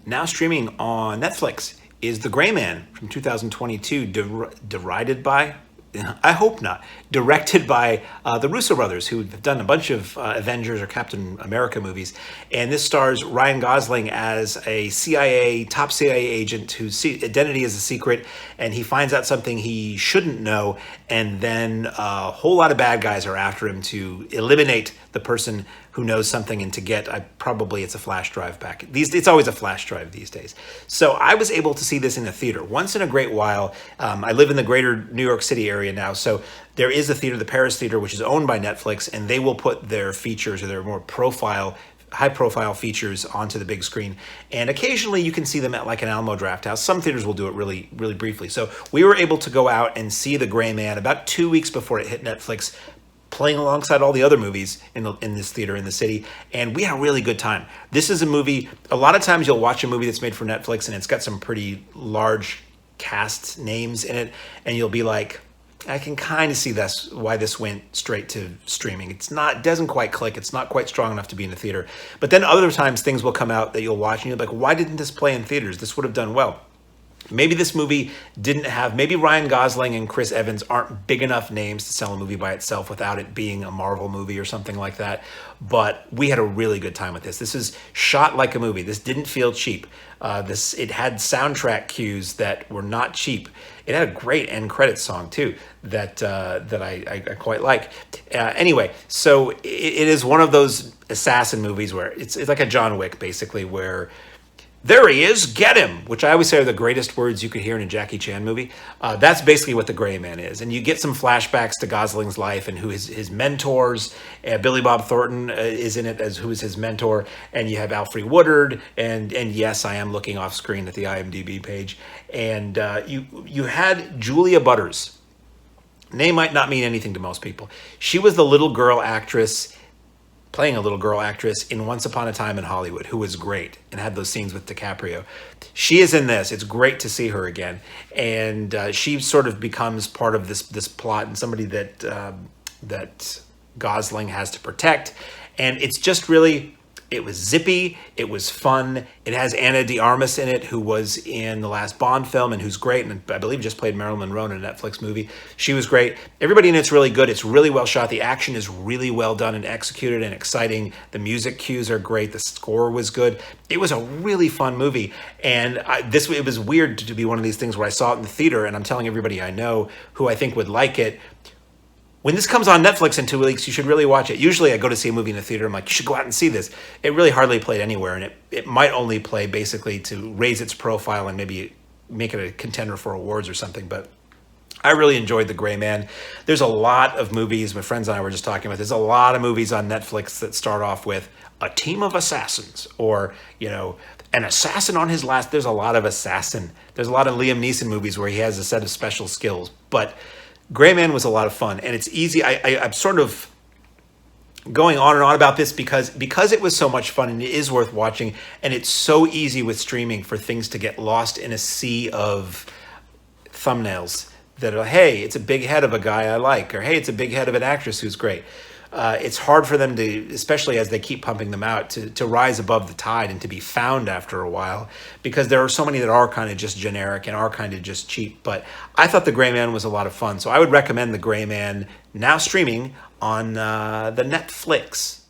Now streaming on Netflix is The Gray Man from 2022, derided by, I hope not, directed by the Russo brothers, who have done a bunch of Avengers or Captain America movies. And this stars Ryan Gosling as a top CIA agent whose identity is a secret, and he finds out something he shouldn't know, and then a whole lot of bad guys are after him to eliminate the person who knows something and to get, it's a flash drive back. It's always a flash drive these days. So I was able to see this in a theater once in a great while. I live in the greater New York City area now, so there is a theater, the Paris Theater, which is owned by Netflix, and they will put their features or their more high-profile features onto the big screen. And occasionally you can see them at like an Alamo Drafthouse. Some theaters will do it really, really briefly. So we were able to go out and see The Gray Man about 2 weeks before it hit Netflix, playing alongside all the other movies in this theater in the city, and we had a really good time. This is a movie, a lot of times you'll watch a movie that's made for Netflix and it's got some pretty large cast names in it, and you'll be like, I can kind of see why this went straight to streaming. It doesn't quite click. It's not quite strong enough to be in the theater. But then other times things will come out that you'll watch and you're like, why didn't this play in theaters? This would have done well. Maybe this movie maybe Ryan Gosling and Chris Evans aren't big enough names to sell a movie by itself without it being a Marvel movie or something like that. But we had a really good time with this. This is shot like a movie. This didn't feel cheap. It had soundtrack cues that were not cheap. It had a great end credits song too that I quite like. Anyway, so it is one of those assassin movies where it's like a John Wick basically, where there he is, get him, which I always say are the greatest words you could hear in a Jackie Chan movie. That's basically what The Gray Man is. And you get some flashbacks to Gosling's life and who his mentors. Billy Bob Thornton is in it as who is his mentor. And you have Alfre Woodard. And yes, I am looking off screen at the IMDb page. And you had Julia Butters. Name might not mean anything to most people. She was the little girl actress playing a little girl actress in Once Upon a Time in Hollywood, who was great and had those scenes with DiCaprio. She is in this. It's great to see her again. And she sort of becomes part of this plot and somebody that Gosling has to protect. And it's just really, it was zippy. It was fun. It has Ana de Armas in it, who was in the last Bond film and who's great. And I believe just played Marilyn Monroe in a Netflix movie. She was great. Everybody in it's really good. It's really well shot. The action is really well done and executed and exciting. The music cues are great. The score was good. It was a really fun movie. And it was weird to be one of these things where I saw it in the theater and I'm telling everybody I know who I think would like it, when this comes on Netflix in 2 weeks, you should really watch it. Usually I go to see a movie in the theater, I'm like, you should go out and see this. It really hardly played anywhere, and it might only play basically to raise its profile and maybe make it a contender for awards or something, but I really enjoyed The Gray Man. There's a lot of movies, my friends and I were just talking about, there's a lot of movies on Netflix that start off with a team of assassins, or, an assassin on his last, there's a lot of assassin. There's a lot of Liam Neeson movies where he has a set of special skills, but Gray Man was a lot of fun, and it's easy. I'm sort of going on and on about this because it was so much fun and it is worth watching, and it's so easy with streaming for things to get lost in a sea of thumbnails that are, hey, it's a big head of a guy I like, or hey, it's a big head of an actress who's great. It's hard for them to, especially as they keep pumping them out, to rise above the tide and to be found after a while, because there are so many that are kind of just generic and are kind of just cheap. But I thought The Gray Man was a lot of fun. So I would recommend The Gray Man, now streaming on the Netflix.